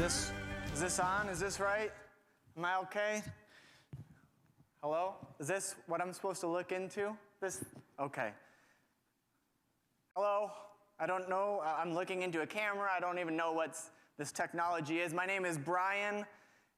Is this on? Is this right? Am I okay? Hello? Is this what I'm supposed to look into? Okay. Hello? I don't know. I'm looking into a camera. I don't even know what this technology is. My name is Brian.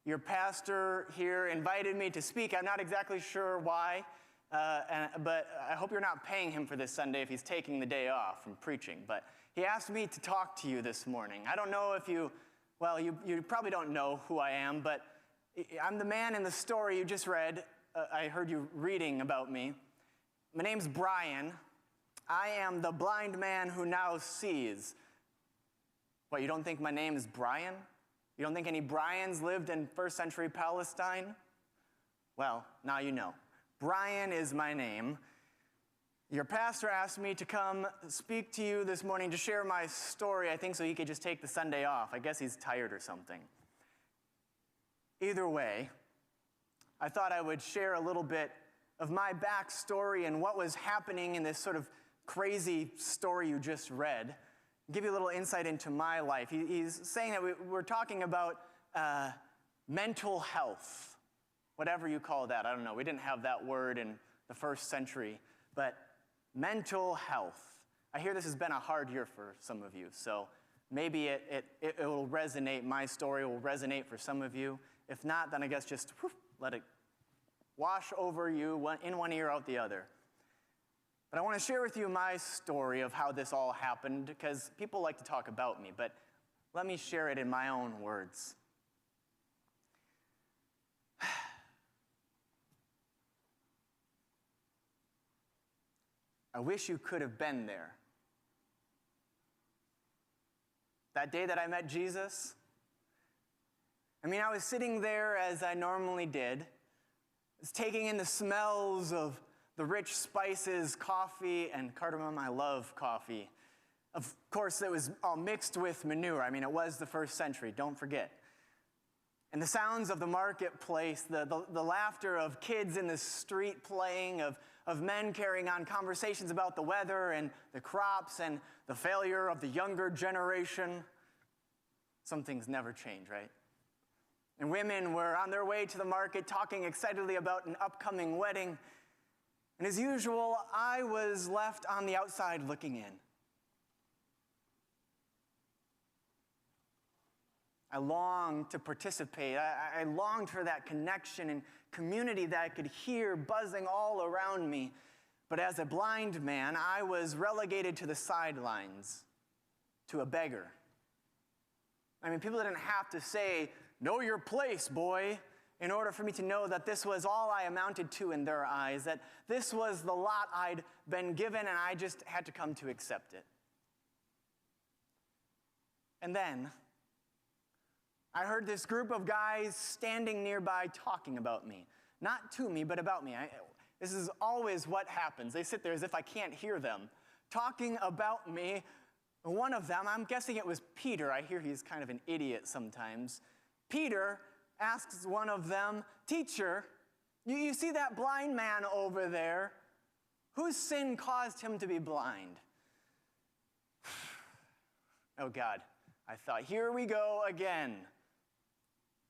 Your pastor here invited me to speak. I'm not exactly sure why, but I hope you're not paying him for this Sunday if he's taking the day off from preaching. But he asked me to talk to you this morning. I don't know if you probably don't know who I am, but I'm the man in the story you just read. I heard you reading about me. My name's Brian. I am the blind man who now sees. What, you don't think my name is Brian? You don't think any Brians lived in first century Palestine? Well, now you know. Brian is my name. Your pastor asked me to come speak to you this morning to share my story, I think so he could just take the Sunday off. I guess he's tired or something. Either way, I thought I would share a little bit of my backstory and what was happening in this sort of crazy story you just read. Give you a little insight into my life. He's saying that we're talking about mental health, whatever you call that. I don't know. We didn't have that word in the first century, but mental health. I hear this has been a hard year for some of you, so maybe it will resonate. My story will resonate for some of you. If not, then I guess just let it wash over you in one ear, out the other. But I want to share with you my story of how this all happened, because people like to talk about me, but let me share it in my own words. I wish you could have been there. That day that I met Jesus, I was sitting there as I normally did. I was taking in the smells of the rich spices, coffee, and cardamom. I love coffee. Of course, it was all mixed with manure. It was the first century, don't forget. And the sounds of the marketplace, the laughter of kids in the street playing, of men carrying on conversations about the weather and the crops and the failure of the younger generation. Some things never change, right? And women were on their way to the market talking excitedly about an upcoming wedding. And as usual, I was left on the outside looking in. I longed to participate. I longed for that connection and community that I could hear buzzing all around me. But as a blind man, I was relegated to the sidelines, to a beggar. People didn't have to say, "Know your place, boy," in order for me to know that this was all I amounted to in their eyes, that this was the lot I'd been given, and I just had to come to accept it. And then I heard this group of guys standing nearby talking about me. Not to me, but about me. This is always what happens. They sit there as if I can't hear them, talking about me. One of them, I'm guessing it was Peter. I hear he's kind of an idiot sometimes. Peter asks one of them, "Teacher, you see that blind man over there? Whose sin caused him to be blind?" Oh God, I thought, here we go again.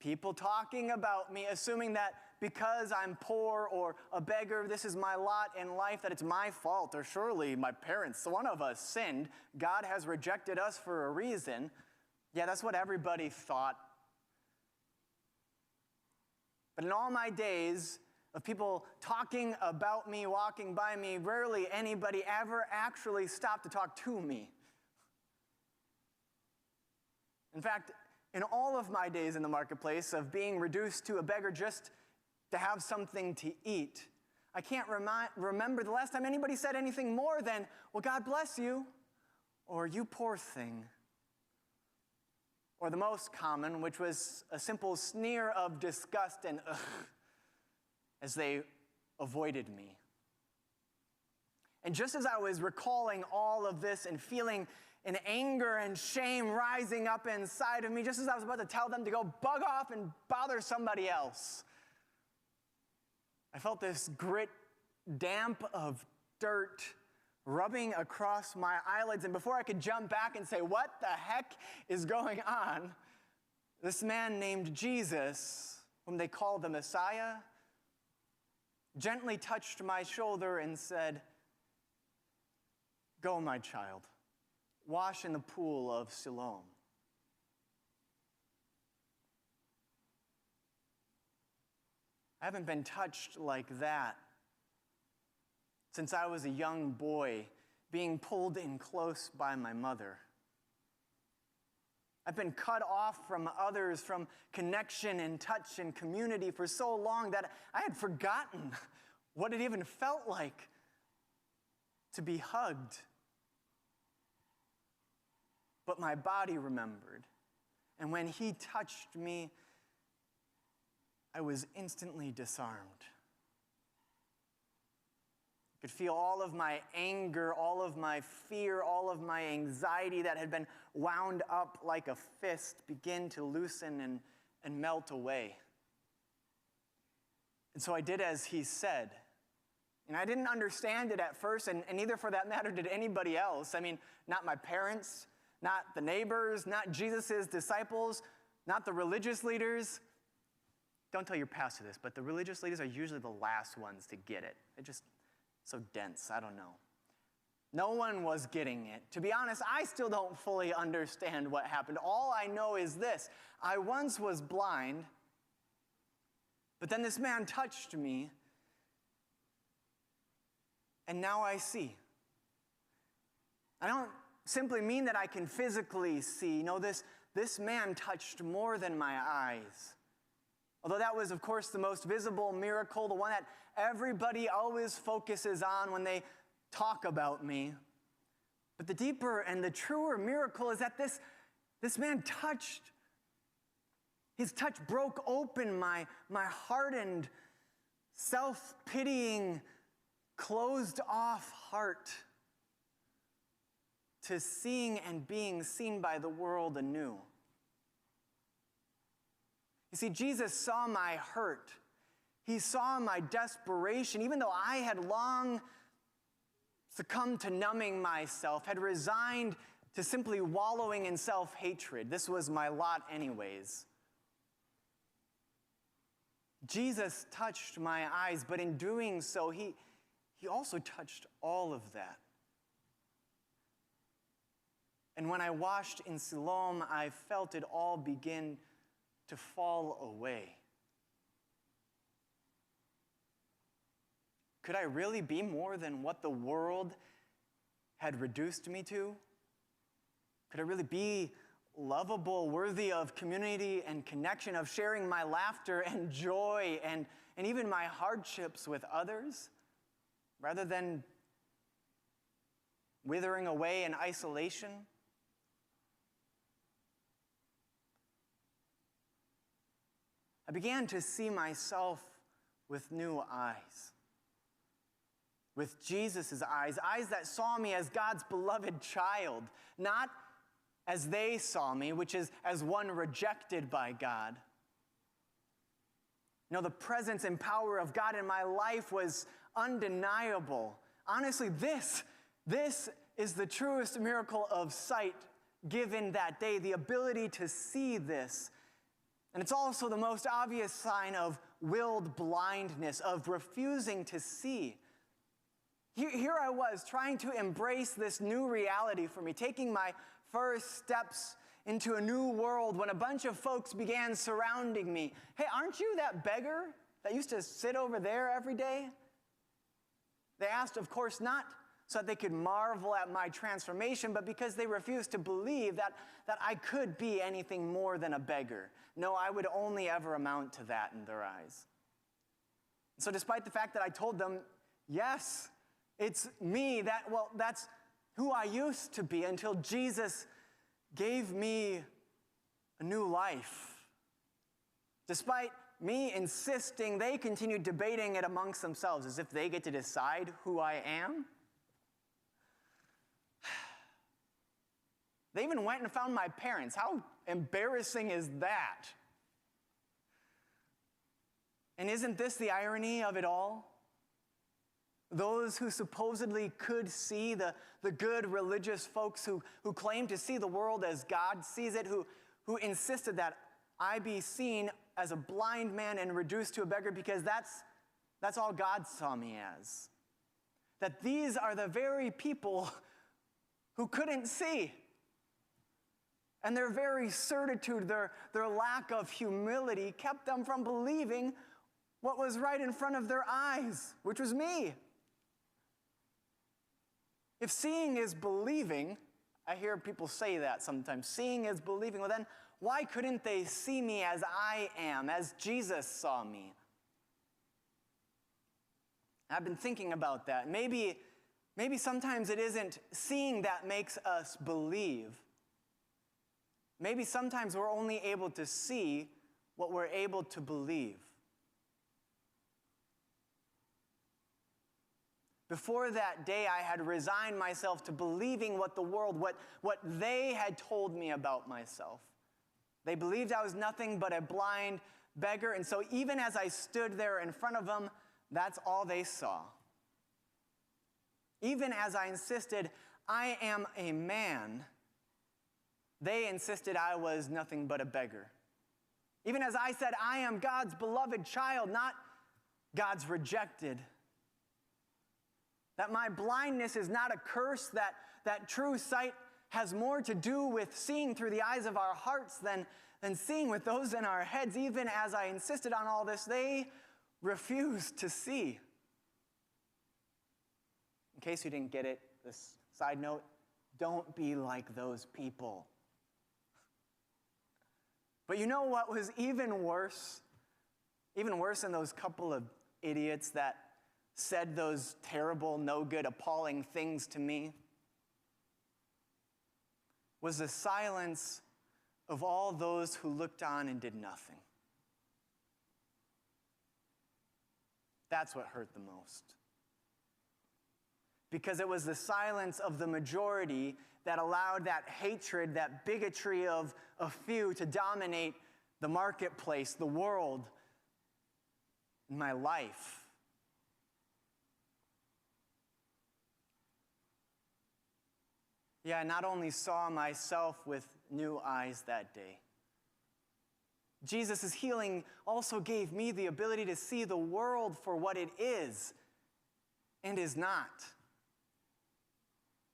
People talking about me, assuming that because I'm poor or a beggar, this is my lot in life, that it's my fault, or surely my parents, one of us sinned. God has rejected us for a reason. Yeah, that's what everybody thought. But in all my days of people talking about me, walking by me, rarely anybody ever actually stopped to talk to me. In fact, in all of my days in the marketplace of being reduced to a beggar just to have something to eat, I can't remember the last time anybody said anything more than, "Well, God bless you," or "You poor thing." Or the most common, which was a simple sneer of disgust and ugh, as they avoided me. And just as I was recalling all of this and feeling an anger and shame rising up inside of me, just as I was about to tell them to go bug off and bother somebody else, I felt this grit damp of dirt rubbing across my eyelids. And before I could jump back and say, "What the heck is going on?" This man named Jesus, whom they called the Messiah, gently touched my shoulder and said, "Go, my child, wash in the pool of Siloam." I haven't been touched like that since I was a young boy being pulled in close by my mother. I've been cut off from others, from connection and touch and community for so long that I had forgotten what it even felt like to be hugged. But my body remembered. And when he touched me, I was instantly disarmed. I could feel all of my anger, all of my fear, all of my anxiety that had been wound up like a fist begin to loosen and melt away. And so I did as he said. And I didn't understand it at first, and neither for that matter did anybody else. I mean, not my parents, not the neighbors, not Jesus' disciples, not the religious leaders. Don't tell your pastor this, but the religious leaders are usually the last ones to get it. They're just so dense, I don't know. No one was getting it. To be honest, I still don't fully understand what happened. All I know is this: I once was blind, but then this man touched me, and now I see. I don't simply mean that I can physically see. No, this man touched more than my eyes. Although that was, of course, the most visible miracle, the one that everybody always focuses on when they talk about me. But the deeper and the truer miracle is that this man touched. His touch broke open my hardened, self-pitying, closed-off heart to seeing and being seen by the world anew. You see, Jesus saw my hurt. He saw my desperation, even though I had long succumbed to numbing myself, had resigned to simply wallowing in self-hatred. This was my lot anyways. Jesus touched my eyes, but in doing so, he also touched all of that. And when I washed in Siloam, I felt it all begin to fall away. Could I really be more than what the world had reduced me to? Could I really be lovable, worthy of community and connection, of sharing my laughter and joy and even my hardships with others, rather than withering away in isolation? I began to see myself with new eyes, with Jesus' eyes, eyes that saw me as God's beloved child, not as they saw me, which is as one rejected by God. You know, the presence and power of God in my life was undeniable. Honestly, this is the truest miracle of sight given that day, the ability to see this. And it's also the most obvious sign of willed blindness, of refusing to see. Here I was trying to embrace this new reality for me, taking my first steps into a new world when a bunch of folks began surrounding me. "Hey, aren't you that beggar that used to sit over there every day?" They asked, of course, not so that they could marvel at my transformation, but because they refused to believe that I could be anything more than a beggar. No, I would only ever amount to that in their eyes. So despite the fact that I told them, yes, it's me, that's who I used to be until Jesus gave me a new life. Despite me insisting, they continued debating it amongst themselves as if they get to decide who I am. They even went and found my parents. How embarrassing is that? And isn't this the irony of it all? Those who supposedly could see, the good religious folks who claim to see the world as God sees it, who insisted that I be seen as a blind man and reduced to a beggar, because that's all God saw me as. That these are the very people who couldn't see. And their very certitude, their lack of humility kept them from believing what was right in front of their eyes, which was me. If seeing is believing, I hear people say that sometimes, seeing is believing, well then, why couldn't they see me as I am, as Jesus saw me? I've been thinking about that. Maybe sometimes it isn't seeing that makes us believe. Maybe sometimes we're only able to see what we're able to believe. Before that day, I had resigned myself to believing what the world, what they had told me about myself. They believed I was nothing but a blind beggar, and so even as I stood there in front of them, that's all they saw. Even as I insisted, I am a man, they insisted I was nothing but a beggar. Even as I said, I am God's beloved child, not God's rejected. That my blindness is not a curse, that true sight has more to do with seeing through the eyes of our hearts than seeing with those in our heads. Even as I insisted on all this, they refused to see. In case you didn't get it, this side note, don't be like those people. But you know what was even worse? Even worse than those couple of idiots that said those terrible, no good, appalling things to me, was the silence of all those who looked on and did nothing. That's what hurt the most. Because it was the silence of the majority that allowed that hatred, that bigotry of a few to dominate the marketplace, the world, my life. Yeah, I not only saw myself with new eyes that day. Jesus' healing also gave me the ability to see the world for what it is and is not.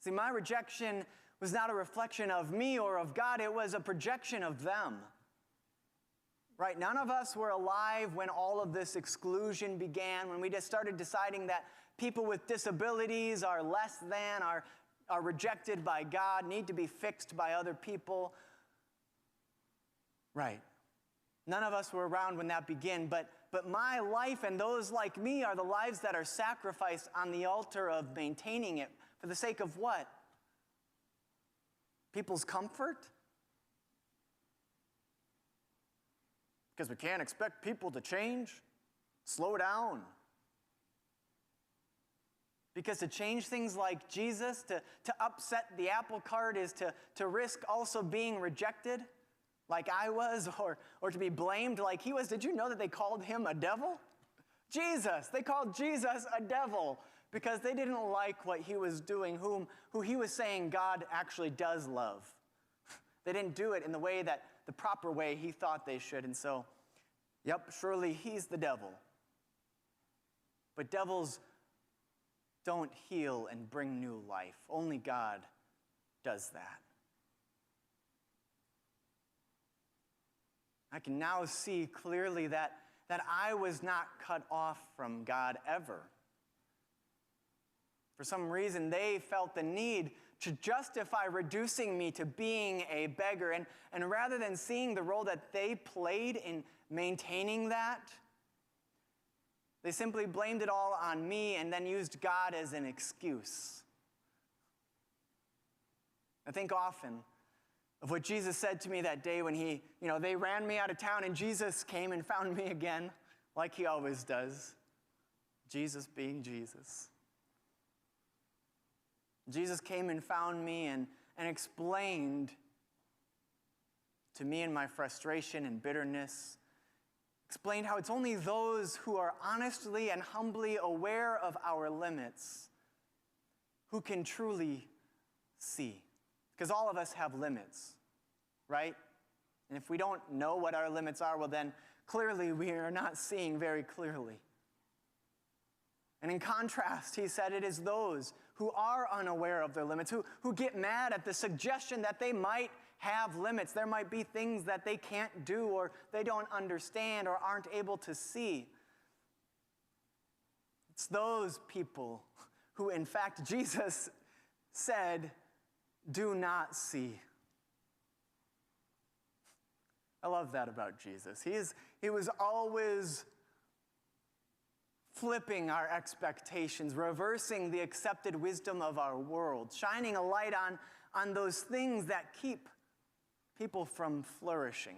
See, my rejection was not a reflection of me or of God, it was a projection of them. Right? None of us were alive when all of this exclusion began, when we just started deciding that people with disabilities are less than, are rejected by God, need to be fixed by other people. Right. None of us were around when that began, but my life and those like me are the lives that are sacrificed on the altar of maintaining it for the sake of what? People's comfort? Because we can't expect people to change? Slow down. Because to change things like Jesus, to upset the apple cart is to risk also being rejected like I was, or to be blamed like he was. Did you know that they called him a devil? Jesus, they called Jesus a devil because they didn't like what he was doing, who he was saying God actually does love. They didn't do it in the way that the proper way he thought they should, and so, yep, surely he's the devil. But devils don't heal and bring new life. Only God does that. I can now see clearly that I was not cut off from God ever. For some reason, they felt the need to justify reducing me to being a beggar. And rather than seeing the role that they played in maintaining that, they simply blamed it all on me and then used God as an excuse. I think often of what Jesus said to me that day when they ran me out of town and Jesus came and found me again, like he always does. Jesus being Jesus. Jesus came and found me and explained to me in my frustration and bitterness, explained how it's only those who are honestly and humbly aware of our limits who can truly see. Because all of us have limits, right? And if we don't know what our limits are, well then clearly we are not seeing very clearly. And in contrast, he said it is those who are unaware of their limits, who get mad at the suggestion that they might have limits. There might be things that they can't do or they don't understand or aren't able to see. It's those people who, in fact, Jesus said, do not see. I love that about Jesus. He was always flipping our expectations, reversing the accepted wisdom of our world, shining a light on those things that keep people from flourishing.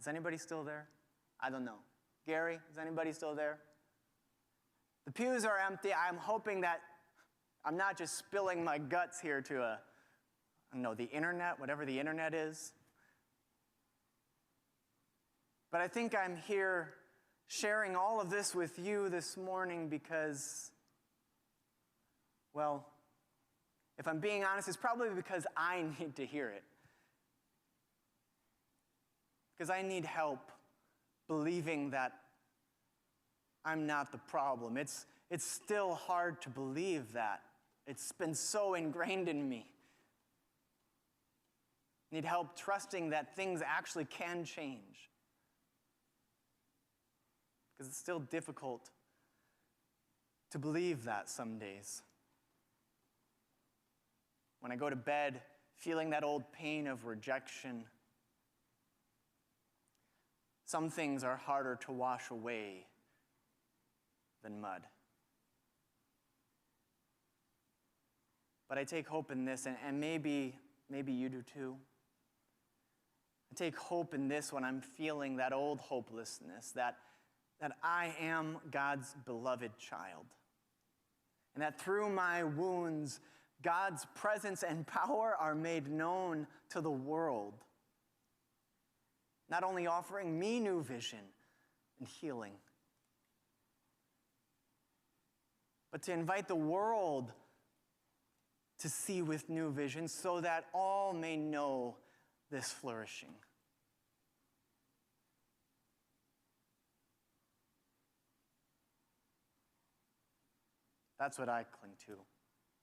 Is anybody still there? I don't know. Gary, is anybody still there? The pews are empty. I'm hoping that I'm not just spilling my guts here to the internet, whatever the internet is. But I think I'm here sharing all of this with you this morning because, well, if I'm being honest, it's probably because I need to hear it. Because I need help believing that I'm not the problem. It's still hard to believe that. It's been so ingrained in me. I need help trusting that things actually can change. Because it's still difficult to believe that some days. When I go to bed feeling that old pain of rejection, some things are harder to wash away than mud. But I take hope in this, and maybe you do too. I take hope in this when I'm feeling that old hopelessness, that I am God's beloved child. And that through my wounds, God's presence and power are made known to the world. Not only offering me new vision and healing, but to invite the world to see with new vision so that all may know this flourishing. That's what I cling to.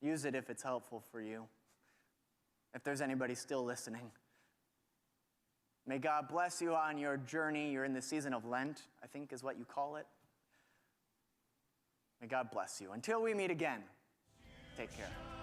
Use it if it's helpful for you. If there's anybody still listening. May God bless you on your journey. You're in the season of Lent, I think is what you call it. May God bless you. Until we meet again, take care.